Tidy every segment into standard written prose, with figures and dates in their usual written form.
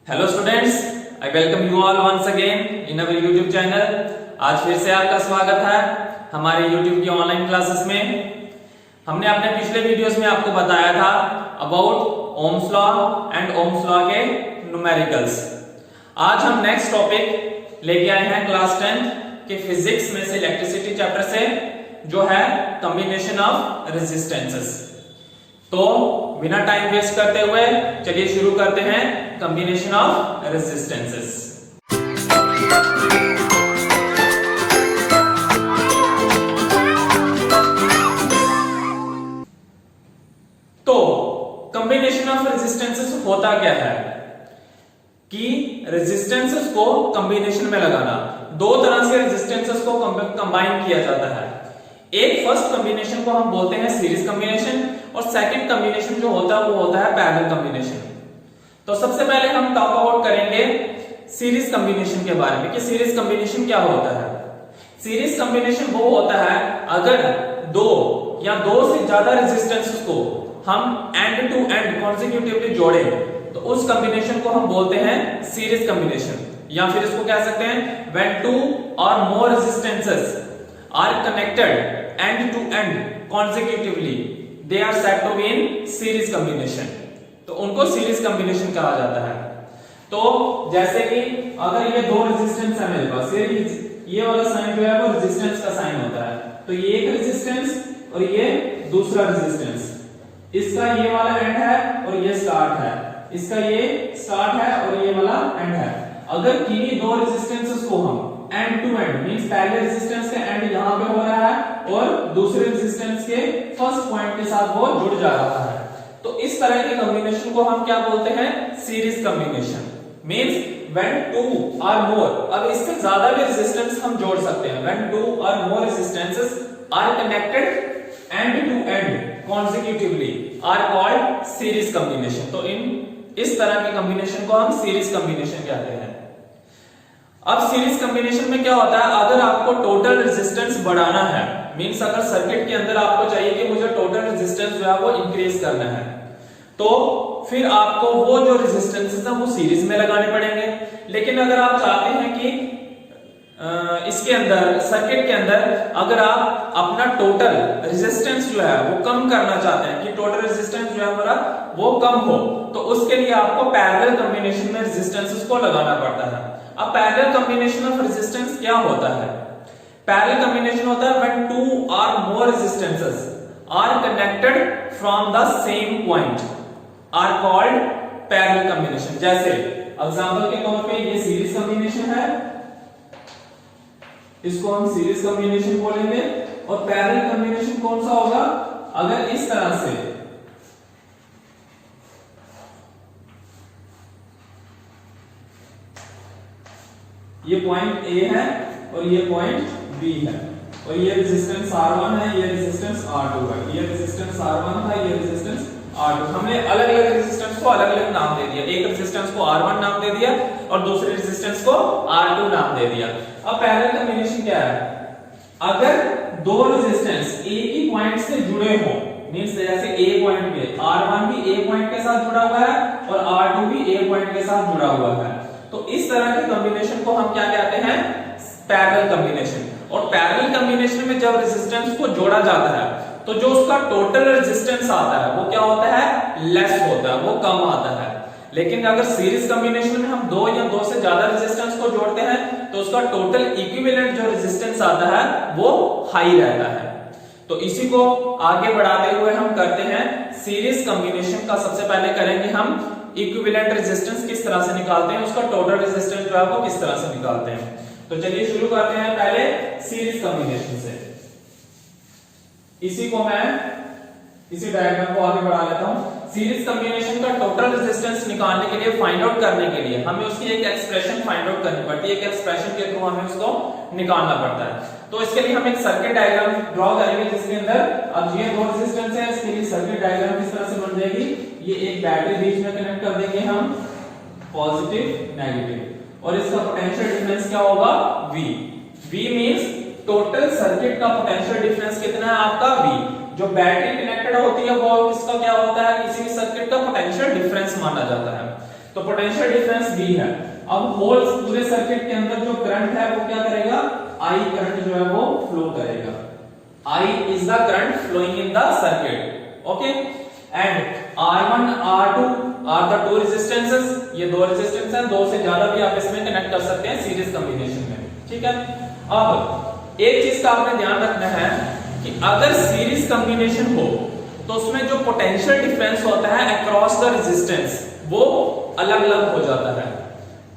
Hello students, I welcome you all once again in our YouTube channel. आज फिर से आपका स्वागत है हमारे यूट्यूब की ऑनलाइन क्लासेस में। हमने अपने पिछले वीडियोस में आपको बताया था about Ohm's law and Ohm's law के न्यूमेरिकल्स। आज हम नेक्स्ट टॉपिक लेके आए हैं क्लास 10 के फिजिक्स में से इलेक्ट्रिसिटी चैप्टर से, जो है कॉम्बिनेशन ऑफ रेजिस्टेंसेस। तो बिना टाइम वेस्ट करते हुए चलिए शुरू करते हैं कॉम्बिनेशन ऑफ रेजिस्टेंसेस। तो कॉम्बिनेशन ऑफ रेजिस्टेंसेस होता क्या है कि रेजिस्टेंसेस को कॉम्बिनेशन में लगाना। दो तरह से रेजिस्टेंसेस को कंबाइन किया जाता है। एक फर्स्ट कॉम्बिनेशन को हम बोलते हैं सीरीज कॉम्बिनेशन, और सेकंड कॉम्बिनेशन जो होता है वो होता है पैरेलल कॉम्बिनेशन। तो सबसे पहले हम टॉक आउट करेंगे सीरीज कॉम्बिनेशन के बारे में कि सीरीज कॉम्बिनेशन क्या होता है। सीरीज कॉम्बिनेशन वो होता है अगर दो या दो से ज्यादा रेजिस्टेंसेस को हम एंड टू एंड कॉन्सेक्यूटिवली जोड़े तो उस कॉम्बिनेशन को हम बोलते हैं सीरीज कॉम्बिनेशन। या फिर इसको कह सकते हैं व्हेन टू और more resistances are connected end to end consecutively they are said to be in series combination। तो उनको सीरीज कॉम्बिनेशन कहा जाता है। तो जैसे कि अगर ये दो रेजिस्टेंस है मेरे पास, ये वाला साइन जो है वो रेजिस्टेंस का साइन होता है। तो ये एक रेजिस्टेंस और ये दूसरा रेजिस्टेंस, इसका ये वाला एंड है और ये स्टार्ट है, इसका ये स्टार्ट है और ये वाला एंड है। अगर किन्हीं दो रेजिस्टेंसेस को हम एंड टू एंड मींस पहले रेजिस्टेंस का एंड यहां पे हो रहा है और दूसरे रेजिस्टेंस के फर्स्ट पॉइंट के साथ वो जुड़ जा रहा है, तो इस तरह के कॉम्बिनेशन को हम क्या बोलते हैं series combination. Means when two और मोर, अब इससे ज्यादा भी रेजिस्टेंस हम जोड़ सकते हैं। व्हेन टू और more resistances are connected end to end consecutively are called series combination. तो इस तरह के कॉम्बिनेशन को हम सीरीज कॉम्बिनेशन कहते हैं। अब सीरीज कॉम्बिनेशन में क्या होता है, अगर आपको टोटल रेजिस्टेंस बढ़ाना है, मींस अगर सर्किट के अंदर आपको चाहिए कि मुझे टोटल रेजिस्टेंस जो है वो इंक्रीज करना है, तो फिर आपको वो जो रेजिस्टेंसेस है वो सीरीज में लगाने पड़ेंगे। लेकिन अगर आप चाहते हैं कि इसके अंदर सर्किट के अंदर अगर आप अपना टोटल रेजिस्टेंस जो है वो कम करना चाहते हैं कि टोटल रेजिस्टेंस जो है हमारा वो कम हो, तो उसके लिए आपको पैरेलल कॉम्बिनेशन में रेजिस्टेंसेस को लगाना पड़ता है। अब पैरेलल कॉम्बिनेशन ऑफ रेजिस्टेंस क्या होता है? पैरेलल कॉम्बिनेशन होता है व्हेन टू और more resistances are connected from the same point are called parallel combination. जैसे एग्जांपल के तौर पे ये सीरीज कॉम्बिनेशन है, इसको हम सीरीज कॉम्बिनेशन बोलेंगे। और पैरेलल कॉम्बिनेशन कौन सा होगा? अगर इस तरह से ये पॉइंट A है और ये पॉइंट B है, और ये रेजिस्टेंस R1 है, ये रेजिस्टेंस R2 है, ये रेजिस्टेंस R1 था, ये रेजिस्टेंस R2। हमने अलग अलग रेजिस्टेंस को अलग अलग नाम दे दिया। एक रेजिस्टेंस को R1 नाम दे दिया और दूसरे रेजिस्टेंस को R2 नाम दे दिया। अब पैरेलल कॉम्बिनेशन क्या है? अगर दो रेजिस्टेंस एक ही पॉइंट से जुड़े हो, मींस जैसे A पॉइंट पे R1 भी A पॉइंट के साथ जुड़ा हुआ है और R2 भी A पॉइंट के साथ जुड़ा हुआ है, तो इस तरह के कॉम्बिनेशन को हम क्या कहते हैं? Parallel combination. और पैरेलल कॉम्बिनेशन में जब रेजिस्टेंस को जोड़ा जाता है तो जो उसका टोटल रेजिस्टेंस आता है वो क्या होता है? लेस होता है, वो कम आता है। लेकिन अगर सीरीज कॉम्बिनेशन में हम दो या दो से ज्यादा रेजिस्टेंस को जोड़ते हैं तो उसका टोटल इक्विवेलेंट जो रेजिस्टेंस आता है वो हाई रहता है। तो इसी को आगे बढ़ाते हुए हम करते हैं सीरीज कॉम्बिनेशन का। सबसे पहले करेंगे हम इक्विवेलेंट रेजिस्टेंस किस तरह से निकालते हैं, उसका टोटल रेजिस्टेंस जो है वो किस तरह से निकालते हैं। तो चलिए शुरू करते हैं पहले सीरीज कॉम्बिनेशन से। इसी को मैं इसी डायग्राम को आगे बढ़ा लेता हूं। सीरीज कॉम्बिनेशन का टोटल रेजिस्टेंस निकालने के लिए, फाइंड आउट करने के लिए हमें उसकी एक एक्सप्रेशन फाइंड आउट करनी पड़ती है। एक एक्सप्रेशन के थ्रू हमें उसको निकालना पड़ता है। तो इसके लिए हम एक सर्किट डायग्राम ड्रॉ करेंगे जिसके अंदर अब ये दो रेजिस्टेंस है, इसके लिए सर्किट डायग्राम किस तरह से बन जाएगी? ये एक बैटरी बीच में कनेक्ट कर देंगे हम, पॉजिटिव नेगेटिव, और इसका पोटेंशियल डिफरेंस क्या होगा? V। V means total circuit का पोटेंशियल डिफरेंस कितना है आपका? V। जो बैटरी कनेक्टेड होती है वो किसका क्या होता है? किसी भी सर्किट का पोटेंशियल डिफरेंस माना जाता है। तो पोटेंशियल डिफरेंस V है। अब होल पूरे सर्किट के अंदर जो करंट है वो क्या करेगा, I करंट जो है वो फ्लो करेगा। I is the current flowing in the circuit, okay? And R1 R2 are the two resistances, ये दो रेजिस्टेंस हैं, दो से ज्यादा भी आप इसमें कनेक्ट कर सकते हैं सीरीज कॉम्बिनेशन में, ठीक है। अब एक चीज का आपने ध्यान रखना है कि अगर सीरीज कॉम्बिनेशन हो तो उसमें जो पोटेंशियल डिफरेंस होता है अक्रॉस द रेजिस्टेंस वो अलग अलग हो जाता है।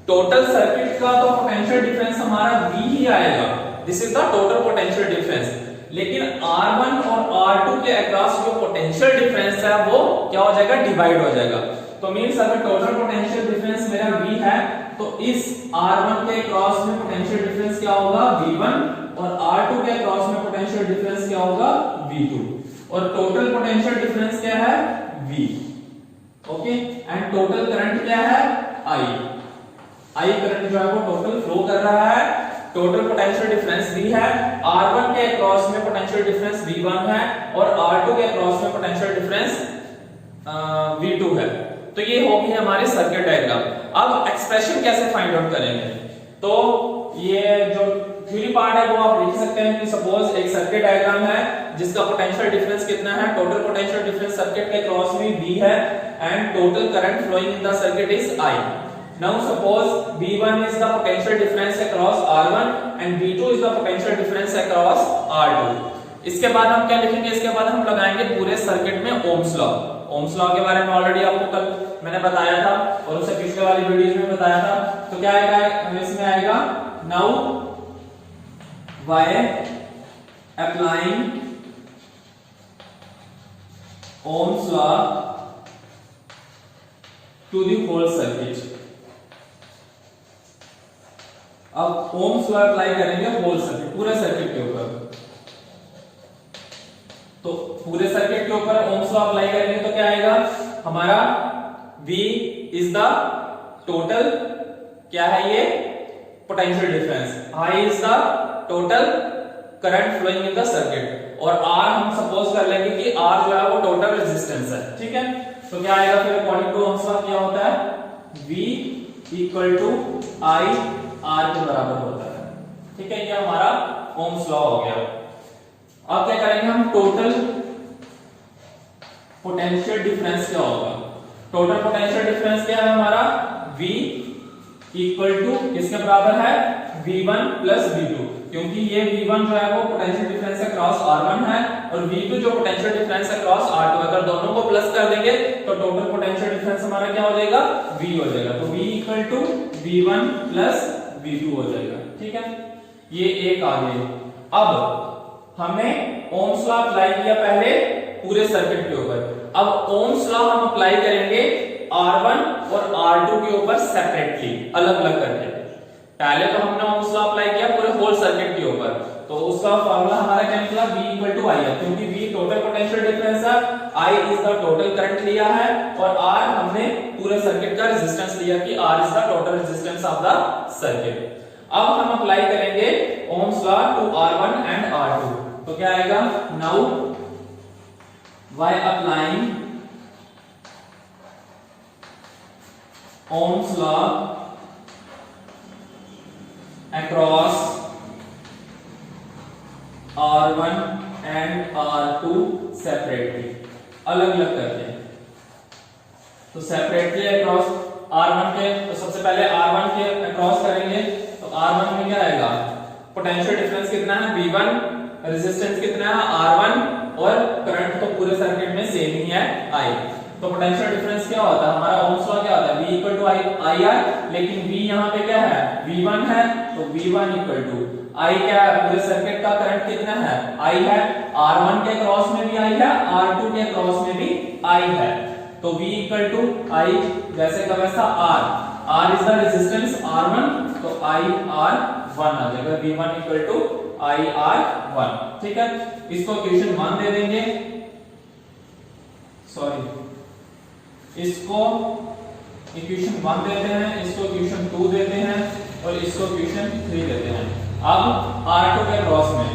टोटल सर्किट का तो पोटेंशियल डिफरेंस हमारा V ही आएगा, this is the total potential difference. लेकिन R1 और R2 के अक्रॉस जो पोटेंशियल डिफरेंस है वो क्या हो जाएगा, डिवाइड हो जाएगा। तो मींस अगर टोटल पोटेंशियल डिफरेंस मेरा V है तो इस R1 के अक्रॉस में पोटेंशियल डिफरेंस क्या होगा, V1, और R2 के अक्रॉस में पोटेंशियल डिफरेंस क्या होगा, V2, और टोटल पोटेंशियल डिफरेंस क्या है, V, okay. And total current क्या है, I करंट जो है वो टोटल फ्लो कर रहा है। टोटल पोटेंशियल डिफरेंस V है, R1 के अक्रॉस में पोटेंशियल डिफरेंस V1 है और R2 के अक्रॉस में पोटेंशियल डिफरेंस V2 है। तो ये होगी हमारी सर्किट डायग्राम। अब एक्सप्रेशन कैसे फाइंड आउट करेंगे, तो ये जो थ्योरी पार्ट है वो आप लिख सकते हैं कि सपोज एक सर्किट डायग्राम है जिसका पोटेंशियल डिफरेंस कितना है, टोटल पोटेंशियल डिफरेंस सर्किट के क्रॉस में V है and total current flowing in the circuit is I। Now suppose V1 is the potential difference across R1 and V2 is the potential difference across R2। इसके बाद हम क्या लिखेंगे, इसके बाद हम लगाएंगे पूरे सर्किट में ओम्स लॉ। ओम्स लॉ के बारे में ऑलरेडी आपको कल मैंने बताया था और उससे पिछले वाली वीडियोस में बताया था। तो क्या आएगा इसमें, आएगा now by applying Ohm's law to the whole circuit। अब ओम्स लॉ अप्लाई करेंगे होल सर्किट, पूरे सर्किट के ऊपर। तो पूरे सर्किट के ऊपर ओम्स लॉ अप्लाई करेंगे तो क्या आएगा हमारा, V इज द टोटल, क्या है ये, potential difference, I is the total current flowing in the circuit, और R हम सपोज कर लेंगे कि R जो है वो टोटल रेजिस्टेंस है, ठीक है। तो क्या आएगा फिर अकॉर्डिंग टू ओम्स लॉ क्या होता है, V equal to I R के बराबर होता है, ठीक है। ये हमारा ओम्स लॉ हो गया। अब क्या करेंगे हम, टोटल पोटेंशियल डिफरेंस क्या होगा, टोटल पोटेंशियल डिफरेंस क्या है हमारा, V इक्वल टू किसके बराबर है, V1 प्लस V2, क्योंकि ये V1 जो है वो पोटेंशियल डिफरेंस अक्रॉस R1 है और V2 जो पोटेंशियल डिफरेंस अक्रॉस R2। अगर दोनों को प्लस कर देंगे तो टोटल पोटेंशियल डिफरेंस हमारा क्या हो जाएगा, V हो जाएगा। तो V equal to V1 plus V2 हो जाएगा, ठीक है। ये एक आ गई। अब हमने ओम्स लॉ अप्लाई किया पहले पूरे सर्किट के ऊपर, अब ओम्स लॉ हम अप्लाई करेंगे R1 और R2 के ऊपर सेपरेटली, अलग अलग करके। पहले तो हमने ओम्स लॉ अप्लाई किया पूरे होल सर्किट के ऊपर, तो उसका फार्मूला हमारा क्या निकला, V इक्वल टू I है, क्योंकि V टोटल पोटेंशियल डिफरेंस है, I is the total current लिया है और R हमने पूरे सर्किट का रेजिस्टेंस लिया कि R is the total resistance of the circuit. अब हम अप्लाई करेंगे ohms law to R1 and R2। तो क्या आएगा, now bye applying Ohm's law across R1 and R2 separately, अलग अलग करके। तो सेपरेटली अक्रॉस R1 के, तो सबसे पहले R1 के अक्रॉस करेंगे तो R1 में क्या आएगा, पोटेंशियल डिफरेंस कितना है, V1, रेजिस्टेंस कितना है R1 और करंट तो पूरे सर्किट में सेम ही है I। तो पोटेंशियल डिफरेंस क्या होता है हमारा, ओम्स लॉ क्या होता है, V इक्वल टू IR, लेकिन V यहाँ पे क्या है, V1 है, तो V1 इक्वल टू I क्या है, पूरे सर्किट का करंट कितना है, I है, R1 के क्रॉस में भी I है, R2 के क्रॉस में भी I है। तो V इक्वल टू I जैसे का वैसा R is the resistance R1, तो IR1 आ जाएगा, V1 इक्वल टू IR1, ठीक है। इसको इक्वेशन 1 दे देंगे, सॉरी इसको इक्वेशन 1 देते हैं, इसको इक्वेशन 2 देते हैं और इसको इक्वेशन 3 देते हैं। अब R2 के क्रॉस में,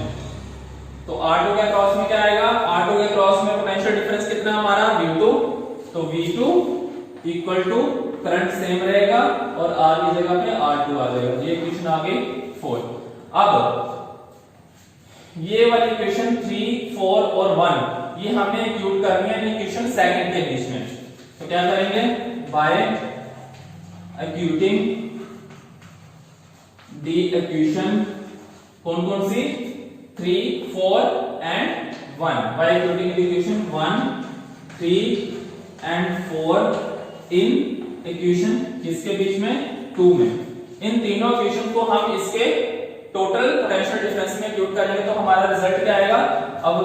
तो R2 के क्रॉस में क्या आएगा, R2 के क्रॉस में पोटेंशियल डिफरेंस कितना हमारा, V2, तो V2 equal to current same रहेगा और R की जगह पे R2 आ जाएगा। ये इक्वेशन आ गई 4। अब ये वाली इक्वेशन 3, 4 और 1 ये हमने इंक्लूड करनी है इक्वेशन सेकंड के बीच में। तो क्या करेंगे, बाय एक्यूटिंग दी इक्वेशन कौन कौन सी 3, 4 and 1, by equating the equation 1, 3 and 4 in equation किसके बीच में 2 में। इन तीनों इक्वेशन को हम इसके टोटल पोटेंशियल डिफरेंस में इंक्लूड करेंगे तो हमारा रिजल्ट क्या आएगा। अब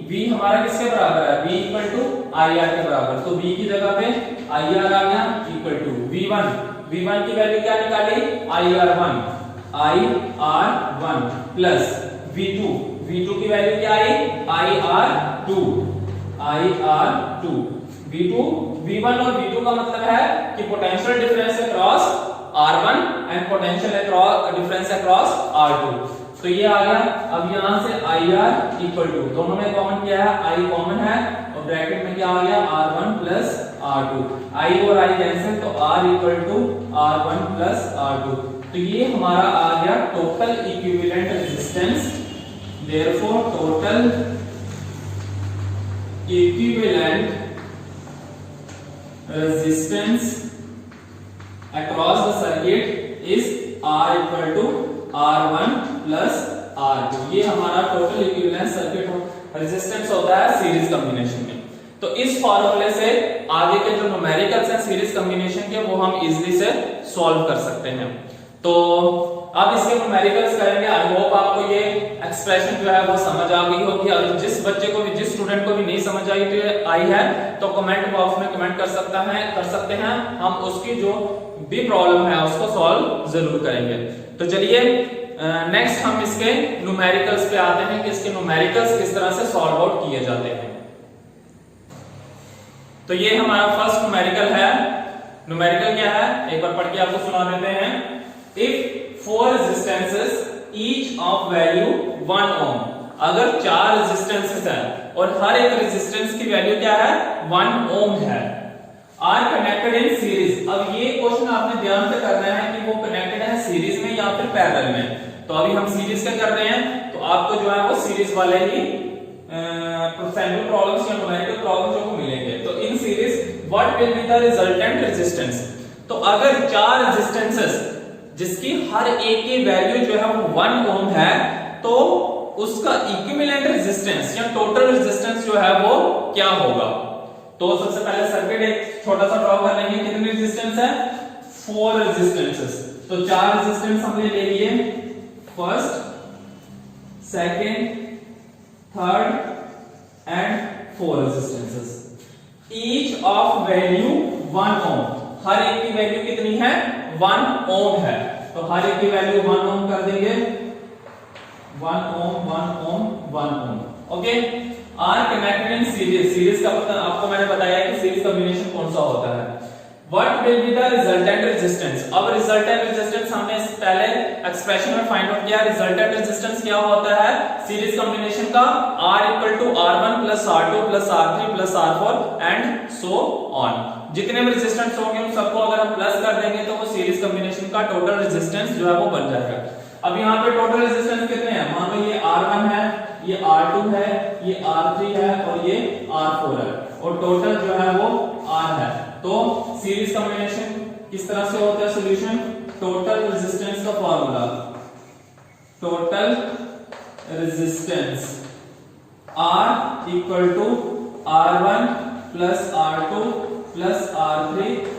V हमारा किसके बराबर है, V इक्वल टू IR के बराबर। तो V की जगह पे IR आ गया इक्वल टू V1 की वैल्यू क्या निकाली IR1 प्लस V2 की वैल्यू क्या आई IR2 V1 और V2 का मतलब है कि potential difference across R1 and potential difference across R2। तो ये आ गया। अब यहां से IR इक्वल टू, दोनों में कॉमन क्या है, I कॉमन है और ब्रैकेट में क्या आ गया R1 प्लस R2। I और I कैंसिल तो R equal to R1 plus R2। तो ये हमारा आ गया total equivalent resistance. Therefore total equivalent resistance across the circuit is R equal to R1 plus R2। ये हमारा टोटल इक्विवेलेंट सर्किट रेजिस्टेंस होता है सीरीज कॉम्बिनेशन में। तो इस फॉर्मूले से आगे के जो न्यूमेरिकल्स हैं सीरीज कॉम्बिनेशन के वो हम इजीली से सॉल्व कर सकते हैं। तो अब इसके न्यूमेरिकल्स करेंगे। आई होप आपको ये एक्सप्रेशन जो है वो समझ आ गई होगी। अगर जिस बच्चे को भी, जिस स्टूडेंट को भी नहीं समझ आई है तो कमेंट बॉक्स में कमेंट कर सकते हैं। हम उसकी जो भी प्रॉब्लम है उसको सॉल्व जरूर करेंगे। तो चलिए नेक्स्ट हम इसके न्यूमेरिकल्स पे आते हैं कि इसके न्यूमेरिकल्स किस तरह से सॉल्व आउट किए जाते हैं। तो ये हमारा फर्स्ट न्यूमेरिकल है। न्यूमेरिकल क्या है, एक बार पढ़ के आपको सुना देते हैं। If 4 resistances each of value 1 ओम, अगर 4 रेजिस्टेंसेस है और हर एक रेजिस्टेंस की वैल्यू क्या है 1 ओम है, आर कनेक्टेड इन सीरीज। अब ये क्वेश्चन आपने ध्यान से करना है कि वो कनेक्टेड है सीरीज में या फिर पैरेलल में। तो अभी हम सीरीज का कर रहे हैं तो आपको जो है वो सीरीज वाले ही सैंपल प्रॉब्लम्स या न्यूमेरिकल प्रॉब्लम्स जो मिलेंगे। तो in series what will be the resultant resistance. तो अगर 4 रेजिस्टेंसेस जिसकी हर एक की वैल्यू जो है वो 1 ओम है तो उसका इक्विवेलेंट रेजिस्टेंस या टोटल रेजिस्टेंस जो है वो क्या होगा। तो सबसे पहले सर्किट एक छोटा सा ड्रॉ कर लेंगे। कितने रेजिस्टेंस है 4 रेजिस्टेंसेस। तो 4 रेजिस्टेंस हमने ले लिए, first, second, third and 4 resistances each of value 1 ओम। हर एक की वैल्यू कितनी है 1 ओम है। तो हर एक की वैल्यू 1 ओम कर देंगे, 1 ohm 1 ohm 1 ohm. Okay, are connected in series. Series का पता आपको मैंने बताया कि सीरीज कॉम्बिनेशन कौन सा होता है। What will be the resultant resistance. अब रिजल्टेंट रेजिस्टेंस हमने पहले एक्सप्रेशन में फाइंड आउट किया। रिजल्टेंट रेजिस्टेंस क्या होता है सीरीज कॉम्बिनेशन का, R equal to R1 plus R2 plus R3 plus R4 and so on. जितने भी रेजिस्टेंस होंगे उन सबको अगर हम प्लस कर देंगे तो वो सीरीज कॉम्बिनेशन का टोटल रेजिस्टेंस जो है वो बन जाएगा। अब यहाँ पे टोटल रेजिस्टेंस कितने हैं, मान लो ये R1 है, ये R2 है, ये R3 है और ये R4 है और टोटल जो है वो R है। तो सीरीज कॉम्बिनेशन किस तरह से होता है सॉल्यूशन, टोटल रेजिस्टेंस का formula, total resistance R equal to R1 plus R2 plus R3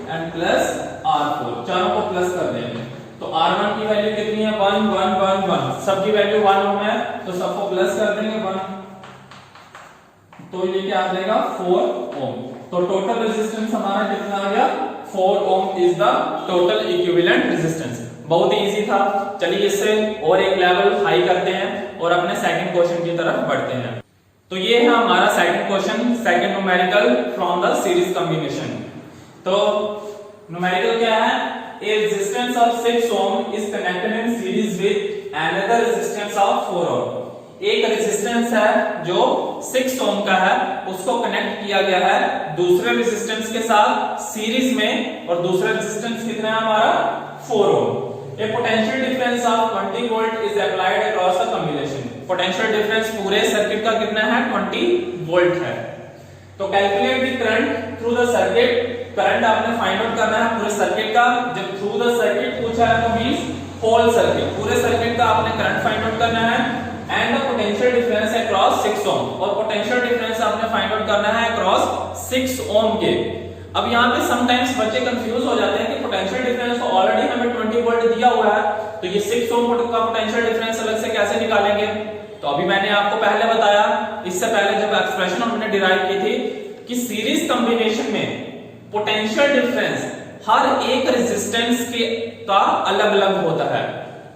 and plus R4, चारों को प्लस कर देंगे। तो R1 की वैल्यू कितनी है 1 1 1 1, सबकी वैल्यू 1 ओम है तो सबको प्लस कर देंगे 1, तो ये क्या आ जाएगा 4 ओम। तो टोटल रेजिस्टेंस हमारा कितना आ गया 4 ohm is the total equivalent resistance. बहुत ही इजी था। चलिए इससे और एक लेवल हाई करते हैं और अपने सेकंड क्वेश्चन की तरफ बढ़ते हैं। तो ये है हमारा second question, second numerical from the series combination. तो न्यूमेरिकल क्या है, a resistance of 6 ohm is connected in series with another resistance of 4 ohm। एक रेजिस्टेंस है जो 6 ओम का है, उसको कनेक्ट किया गया है दूसरे रेजिस्टेंस के साथ सीरीज में और दूसरा रेजिस्टेंस कितना है हमारा 4 ओम। A potential difference of 20 volt is applied across the combination. Potential difference पूरे सर्किट का कितना है 20 वोल्ट है। तो calculate the current through the circuit, current आपने फाइंड आउट करना है पूरे सर्किट का। जब थ्रू द सर्किट पूछा है तो मींस होल सर्किट, पूरे सर्किट का आपने करंट फाइंड आउट करना है। And the potential difference across 6 ओम, और पोटेंशियल डिफरेंस आपने फाइंड आउट करना है अक्रॉस 6 ओम के। अब यहाँ पे समटाइम्स बच्चे कंफ्यूज हो जाते हैं कि पोटेंशियल डिफरेंस तो ऑलरेडी हमें 20 वोल्ट दिया हुआ है, तो ये 6 ओम का पोटेंशियल डिफरेंस अलग से कैसे निकालेंगे। तो अभी मैंने आपको पहले बताया, इससे पहले जब एक्सप्रेशन हमने डिराइव की थी, कि सीरीज कॉम्बिनेशन में पोटेंशियल डिफरेंस हर एक रेजिस्टेंस के का अलग अलग होता है।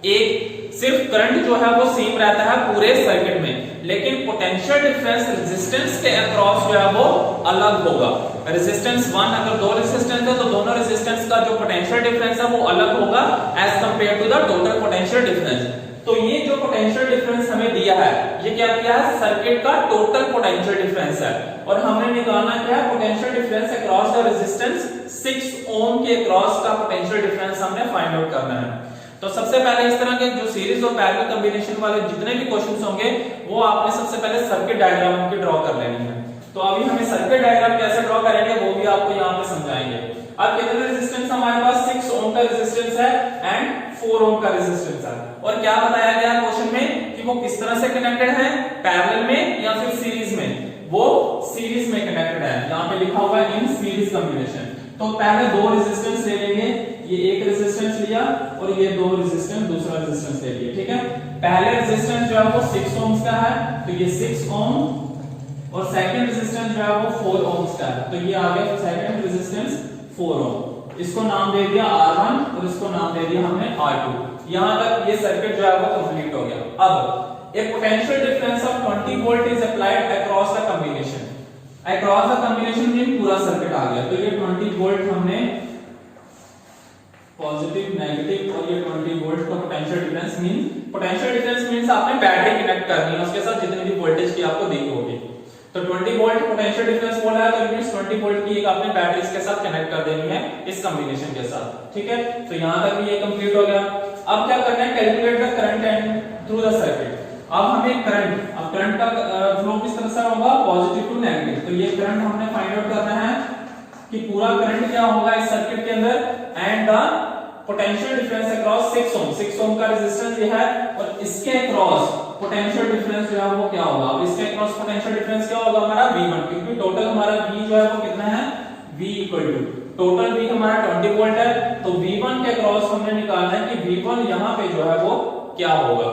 एक सिर्फ करंट जो है वो सेम रहता है पूरे सर्किट में, लेकिन पोटेंशियल डिफरेंस रेजिस्टेंस के अक्रॉस जो है वो अलग होगा। रेजिस्टेंस 1, अगर दो रेजिस्टेंस है तो दोनों रेजिस्टेंस का जो पोटेंशियल डिफरेंस है वो अलग होगा as compare to the total potential difference. तो ये जो पोटेंशियल डिफरेंस हमें दिया है, ये क्या दिया है, सर्किट का टोटल पोटेंशियल डिफरेंस है, और हमने निकालना क्या है, potential difference across the resistance 6 ओम के अक्रॉस का पोटेंशियल डिफरेंस हमने फाइंड आउट करना है। तो सबसे पहले इस तरह के जो सीरीज और पैरेलल कॉम्बिनेशन वाले जितने भी क्वेश्चंस होंगे वो आपने सबसे पहले सर्किट डायग्राम की ड्रॉ कर लेनी है। तो अभी हमें सर्किट डायग्राम कैसे ड्रॉ करेंगे वो भी आपको यहाँ पे समझाएंगे। अब कितने रेजिस्टेंस हमारे पास, 6 ओम का रेजिस्टेंस है एंड 4 ओम का रेजिस्टेंस है, और क्या बताया गया क्वेश्चन में कि वो किस तरह से कनेक्टेड है, पैरेलल में या फिर सीरीज में। वो सीरीज में कनेक्टेड है, यहाँ पे लिखा हुआ है इन सीरीज कॉम्बिनेशन। तो पहले दो रेजिस्टेंस ले लेंगे, ये एक रेजिस्टेंस लिया और ये दो रेजिस्टेंस दूसरा रेजिस्टेंस ले लिया, ठीक है। पहले रेजिस्टेंस जो है वो 6 ओम्स का है, तो ये 6 ओम, और सेकंड रेजिस्टेंस जो है वो 4 ओम्स का है, तो ये आ गया सेकंड रेजिस्टेंस 4 ओम। इसको नाम दे दिया R1 और इसको नाम दे दिया हमने R2। यहां तक ये सर्किट जो है वो कंप्लीट हो गया। अब a potential difference of 20 volt is applied across the combination. Across the combination mean पूरा सर्किट आ गया, तो ये 20 वोल्ट हमने पॉजिटिव नेगेटिव, और ये 20 वोल्ट का potential difference mean, potential difference means आपने बैटरी कनेक्ट करनी है उसके साथ जितनी भी वोल्टेज की आपको दी होगी। तो 20 वोल्ट पोटेंशियल डिफरेंस बोला है, तो इट मींस 20 वोल्ट की एक आपने बैटरीज के साथ कनेक्ट कर देनी है इस कॉम्बिनेशन के साथ, ठीक है। तो यहां तक भी ये कंप्लीट हो गया। अब क्या करना है, calculate the current and through the circuit. अब हमें करंट, अब करंट का फ्लो किस तरह से होगा, पॉजिटिव टू नेगेटिव। तो ये करंट हमने फाइंड आउट करना है कि पूरा करंट क्या होगा इस सर्किट के अंदर, and the potential difference across 6 ओम। 6 ओम का रेजिस्टेंस ये है, और इसके अक्रॉस पोटेंशियल डिफरेंस जो है वो क्या होगा। अब इसके अक्रॉस पोटेंशियल डिफरेंस क्या होगा हमारा V1, क्योंकि टोटल हमारा V जो है वो कितना है, V equal to total V हमारा 20 वोल्ट है, तो V1 के अक्रॉस हमने निकालना है कि V1 यहाँ पे जो है वो क्या होगा।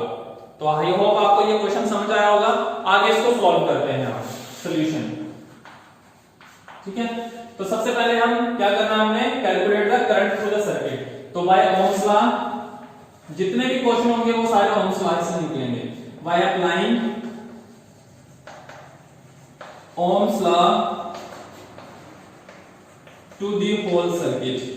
तो आई होप आपको ये क्वेश्चन समझ आया होगा। आगे इसको सॉल्व करते हैं हम सॉल्यूशन, ठीक है। तो सबसे पहले हम क्या करना, हमने calculate the current through the circuit. तो बाय ओम्स लॉ, जितने भी क्वेश्चन होंगे वो सारे ओम्स लॉ से निकलेंगे। By applying Ohm's law to the whole circuit,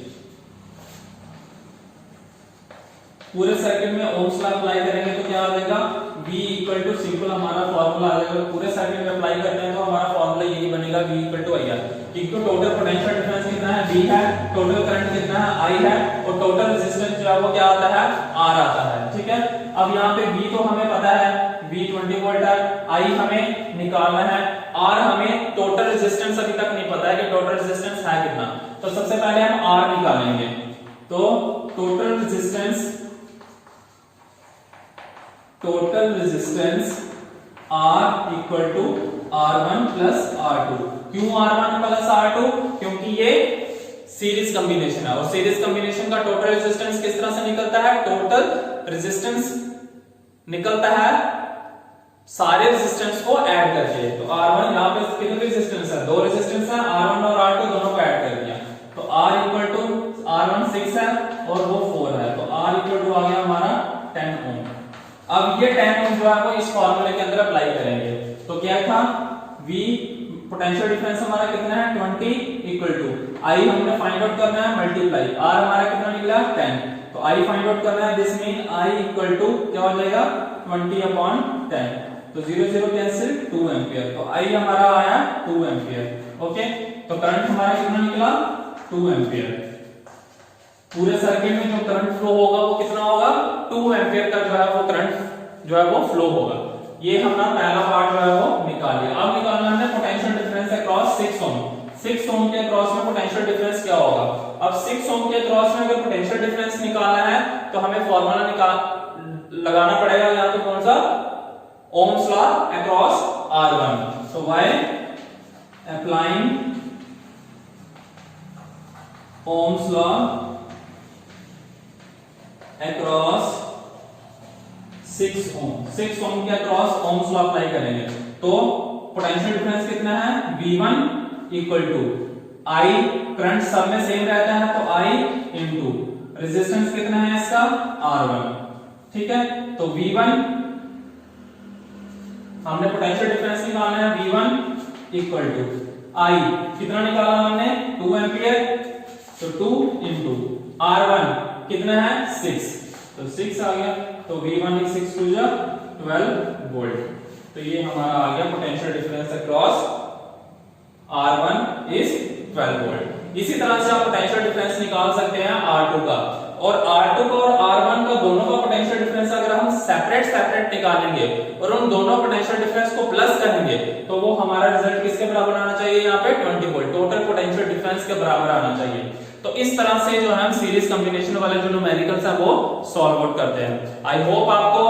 पूरे सर्किट में ओम्स लॉ अप्लाई करेंगे तो क्या आ जाएगा, V इक्वल टू, सिंपल हमारा फॉर्मूला आ जाएगा। पूरे सर्किट में अप्लाई करते हैं तो हमारा फॉर्मूला यही बनेगा, V इक्वल टू IR। क्योंकि टोटल पोटेंशियल डिफरेंस कितना है, V है, टोटल करंट कितना है, I है, और टोटल रेजिस्टेंस जो है वो क्या आता है, R आता है, ठीक है। अब यहाँ पे V तो हमें पता है, V 20 वोल्ट है, I हमें निकालना है, R हमें टोटल रेजिस्टेंस अभी तक नहीं पता है कि टोटल रेजिस्टेंस है कितना। तो सबसे पहले हम R निकालेंगे। तो total resistance R equal to R1 plus R2। क्यों R1 प्लस R2? क्योंकि ये सीरीज कॉम्बिनेशन है, और सीरीज कॉम्बिनेशन का टोटल रेजिस्टेंस किस तरह से निकलता है, टोटल रेजिस्टेंस निकलता है सारे रेजिस्टेंस को ऐड करके। तो R1 यहाँ पे कितने रेजिस्टेंस है, दो रेजिस्टेंस है, R1 और R2 दोनों को ऐड कर दिया, तो R इक्वल टू R1 6 है और वो 4 है, तो R इक्वल टू आ गया हमारा 10 ओम। अब ये 10 ओम जो है वो इस फॉर्मूले के अंदर अप्लाई करेंगे। तो क्या था, V पोटेंशियल डिफरेंस हमारा कितना है 20 इक्वल टू I हमने फाइंड आउट करना है मल्टीप्लाई R हमारा कितना निकला 10, तो I फाइंड आउट करना है, this mean I equal to क्या हो जाएगा 20/10, तो 0 0 कैंसिल 2 एंपियर, तो I हमारा आया 2 एंपियर। ओके, तो करंट हमारा कितना निकला 2 एम्पियर। पूरे सर्किट में जो करंट फ्लो होगा वो कितना होगा, 2 एम्पियर का जो है वो करंट जो है वो फ्लो होगा। ये हमने पहला पार्ट जो है वो निकाल लिया। अब निकालना है पोटेंशियल डिफरेंस अक्रॉस 6 ओम। 6 ओम के अक्रॉस में पोटेंशियल डिफरेंस क्या होगा। अब 6 ओम के अक्रॉस में अगर पोटेंशियल डिफरेंस निकालना है तो हमें फॉर्मूला लगाना पड़ेगा यहाँ पे कौन सा, Ohm's law across R1। so by applying Ohm's law across 6 ohm, 6 ohm के अक्रॉस Ohm's law अप्लाई करेंगे तो पोटेंशियल डिफरेंस कितना है, V1 equal to I, current सब में सेम रहता है तो I इंटू रेजिस्टेंस कितना है इसका R1। ठीक है, तो V1 हमने पोटेंशियल डिफरेंस निकालना है, V1 इक्वल टू I कितना निकाला हमने 2 एम्पियर, तो 2 इंटू R1 कितना है 6, तो 6 आ गया, तो V1 is 6 to 12 वोल्ट। तो ये हमारा आ गया potential difference across R1 is 12 volt. इसी तरह से आप पोटेंशियल डिफरेंस निकाल सकते हैं R2 का, और R2 का और R1 का दोनों का पोटेंशियल डिफरेंस अगर हम सेपरेट निकालेंगे और उन दोनों पोटेंशियल डिफरेंस को प्लस करेंगे तो वो हमारा रिजल्ट किसके बराबर आना चाहिए, यहाँ पे 20 वोल्ट टोटल पोटेंशियल डिफरेंस के बराबर आना चाहिए। तो इस तरह से जो है हम सीरीज कॉम्बिनेशन वाले जो न्यूमेरिकल्स है वो सॉल्व आउट करते हैं। आई होप आपको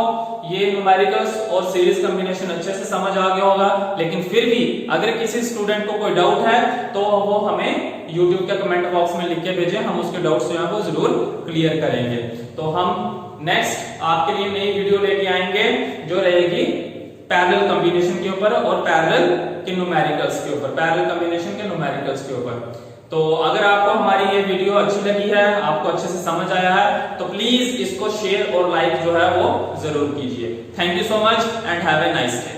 ये न्यूमेरिकल्स और सीरीज कॉम्बिनेशन अच्छे से समझ आ गया होगा, लेकिन फिर भी अगर किसी स्टूडेंट को कोई डाउट है तो वो हमें YouTube के कमेंट बॉक्स में लिख के भेजें, हम उसके डाउट्स जो है वो जरूर क्लियर करेंगे। तो हम नेक्स्ट आपके लिए नई वीडियो लेके आएंगे जो रहेगी पैरेलल कॉम्बिनेशन के ऊपर और पैरेलल के न्यूमेरिकल्स के ऊपर, पैरेलल कॉम्बिनेशन के न्यूमेरिकल्स के ऊपर। तो अगर आपको हमारी ये वीडियो अच्छी लगी है, आपको अच्छे से समझ आया है, तो प्लीज इसको शेयर और लाइक जो है वो जरूर कीजिए। Thank you so much and have a nice day.